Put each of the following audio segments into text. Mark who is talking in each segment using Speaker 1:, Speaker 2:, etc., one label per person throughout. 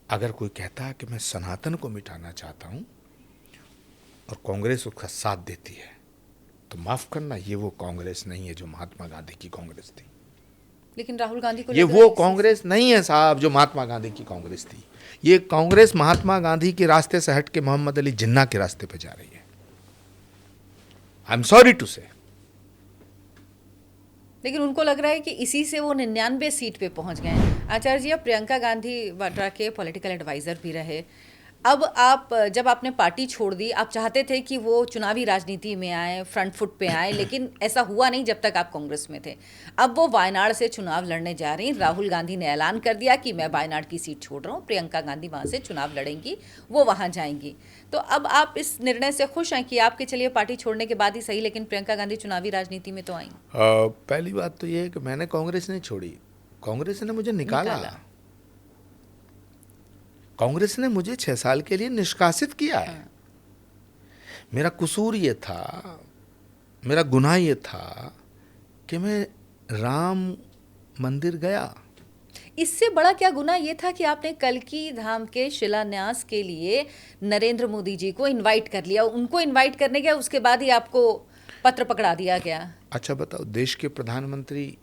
Speaker 1: अगर कोई कहता है कि मैं सनातन को मिटाना चाहता हूं और कांग्रेस उसका साथ देती है, तो माफ करना, ये वो कांग्रेस नहीं है जो महात्मा गांधी की कांग्रेस थी।
Speaker 2: लेकिन राहुल गांधी को
Speaker 1: ये
Speaker 2: लग रहा
Speaker 1: वो
Speaker 2: है इसी से।
Speaker 1: कांग्रेस नहीं है साहब जो महात्मा गांधी की कांग्रेस थी। ये कांग्रेस महात्मा गांधी के रास्ते से हट के मोहम्मद अली जिन्ना के रास्ते पे जा रही है। आई एम सॉरी टू से।
Speaker 2: लेकिन उनको लग रहा है कि इसी से वो 99 सीट पे पहुंच गए हैं। आचार्य जी, आप प्रियंका गांधी वाड्रा के पॉलिटिकल एडवाइजर भी रहे। अब आप, जब आपने पार्टी छोड़ दी, आप चाहते थे कि वो चुनावी राजनीति में आए, फ्रंट फुट पे आए, लेकिन ऐसा हुआ नहीं जब तक आप कांग्रेस में थे। अब वो वायनाड से चुनाव लड़ने जा रही हैं। राहुल गांधी ने ऐलान कर दिया कि मैं वायनाड की सीट छोड़ रहा हूँ, प्रियंका गांधी वहाँ से चुनाव लड़ेंगी, वो वहाँ जाएंगी। तो अब आप इस निर्णय से खुश हैं कि आपके, चलिए पार्टी छोड़ने के बाद ही सही, लेकिन प्रियंका गांधी चुनावी राजनीति में तो आई?
Speaker 1: पहली बात तो ये है कि मैंने कांग्रेस नहीं छोड़ी, कांग्रेस ने मुझे निकाला। कांग्रेस ने मुझे 6 साल के लिए निष्कासित किया है।
Speaker 2: हाँ।
Speaker 1: मेरा कसूर ये था, मेरा गुनाह ये था कि मैं राम मंदिर गया।
Speaker 2: इससे बड़ा क्या गुनाह ये था कि आपने कल्की धाम के शिलान्यास के लिए नरेंद्र मोदी जी को इनवाइट कर लिया, उनको इनवाइट करने गया, उसके बाद ही आपको पत्र पकड़ा दिया गया।
Speaker 1: अच्छा बताओ, देश के प्रधानमंत्री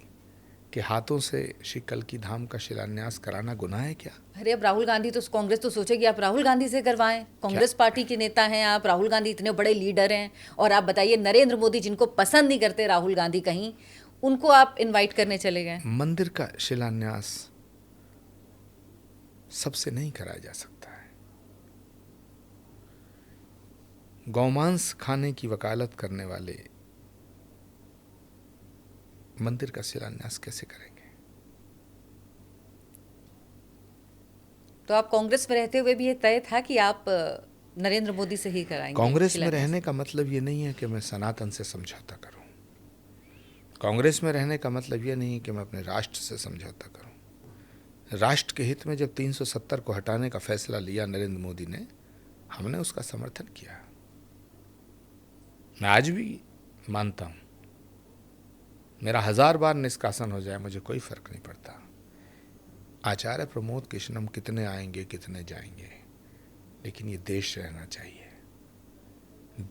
Speaker 1: के हाथों से श्री कल्की धाम का शिलान्यास कराना गुनाह है क्या?
Speaker 2: अरे अब राहुल गांधी तो, कांग्रेस तो सोचेगी आप राहुल गांधी से करवाएं, कांग्रेस पार्टी के नेता हैं आप, राहुल गांधी इतने बड़े लीडर हैं, और आप बताइए नरेंद्र मोदी जिनको पसंद नहीं करते राहुल गांधी कहीं, उनको आप इनवाइट करने चले गए।
Speaker 1: मंदिर का शिलान्यास सबसे नहीं कराया जा सकता है। गौमांस खाने की वकालत करने वाले मंदिर का शिलान्यास कैसे करेंगे?
Speaker 2: तो आप कांग्रेस में रहते हुए भी ये तय था कि आप नरेंद्र मोदी से ही कराएंगे
Speaker 1: कांग्रेस में
Speaker 2: शिलान्यास?
Speaker 1: रहने का मतलब ये नहीं है कि मैं सनातन से समझौता करूं। कांग्रेस में रहने का मतलब ये नहीं है कि मैं अपने राष्ट्र से समझौता करूं। राष्ट्र के हित में जब 370 को हटाने का फैसला लिया नरेंद्र मोदी ने, हमने उसका समर्थन किया। मैं आज भी मानता हूं, मेरा 1000 बार निष्कासन हो जाए, मुझे कोई फर्क नहीं पड़ता। आचार्य प्रमोद कृष्णम कितने आएंगे कितने जाएंगे, लेकिन ये देश रहना चाहिए।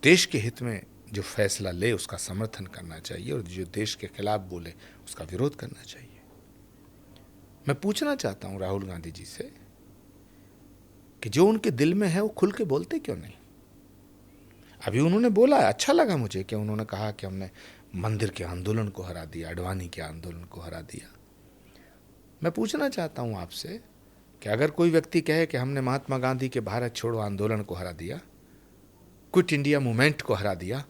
Speaker 1: देश के हित में जो फैसला ले उसका समर्थन करना चाहिए, और जो देश के खिलाफ बोले उसका विरोध करना चाहिए। मैं पूछना चाहता हूं राहुल गांधी जी से कि जो उनके दिल में है वो खुल के बोलते क्यों नहीं? अभी उन्होंने बोला, अच्छा लगा मुझे कि उन्होंने कहा कि हमने मंदिर के आंदोलन को हरा दिया, अडवाणी के आंदोलन को हरा दिया। मैं पूछना चाहता हूं आपसे कि अगर कोई व्यक्ति कहे कि हमने महात्मा गांधी के भारत छोड़ो आंदोलन को हरा दिया, क्विट इंडिया मूवमेंट को हरा दिया,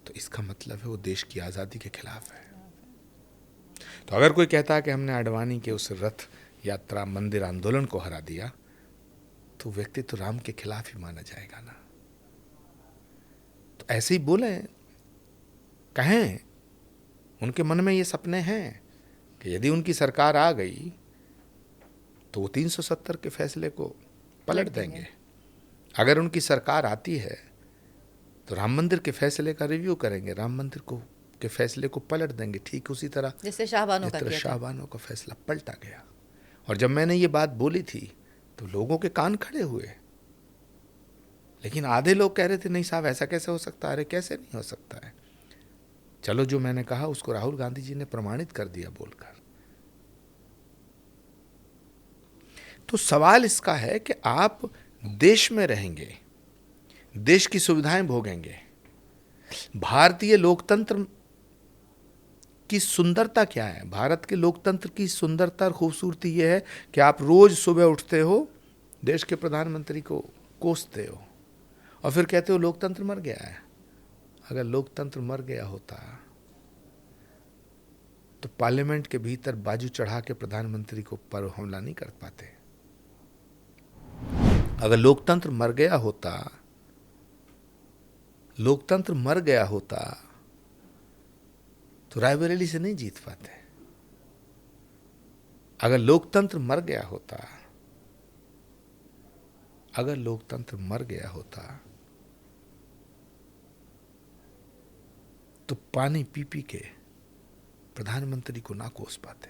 Speaker 1: तो इसका मतलब है वो देश की आज़ादी के खिलाफ है। तो अगर कोई कहता है कि हमने अडवाणी के उस रथ यात्रा मंदिर आंदोलन को हरा दिया, तो व्यक्ति तो राम के खिलाफ ही माना जाएगा ना। तो ऐसे ही बोले, कहें, उनके मन में ये सपने हैं कि यदि उनकी सरकार आ गई तो वो 370 के फैसले को पलट देंगे। अगर उनकी सरकार आती है तो राम मंदिर के फैसले का रिव्यू करेंगे, राम मंदिर को के फैसले को पलट देंगे, ठीक उसी तरह
Speaker 2: जैसे शाहबानो का किया था।
Speaker 1: शाहबानो का फैसला पलटा गया। और जब मैंने ये बात बोली थी तो लोगों के कान खड़े हुए, लेकिन आधे लोग कह रहे थे नहीं साहब ऐसा कैसे हो सकता है। अरे कैसे नहीं हो सकता है? चलो, जो मैंने कहा उसको राहुल गांधी जी ने प्रमाणित कर दिया बोलकर। तो सवाल इसका है कि आप देश में रहेंगे, देश की सुविधाएं भोगेंगे। भारतीय लोकतंत्र की सुंदरता क्या है? भारत के लोकतंत्र की सुंदरता और खूबसूरती यह है कि आप रोज सुबह उठते हो, देश के प्रधानमंत्री को कोसते हो और फिर कहते हो लोकतंत्र मर गया है। अगर लोकतंत्र मर गया होता तो पार्लियामेंट के भीतर बाजू चढ़ा के प्रधानमंत्री को पर हमला नहीं कर पाते। अगर लोकतंत्र मर गया होता, लोकतंत्र मर गया होता तो रायबरेली से नहीं जीत पाते। अगर लोकतंत्र मर गया होता, अगर लोकतंत्र मर गया होता तो पानी पी पी के प्रधानमंत्री को ना कोस पाते।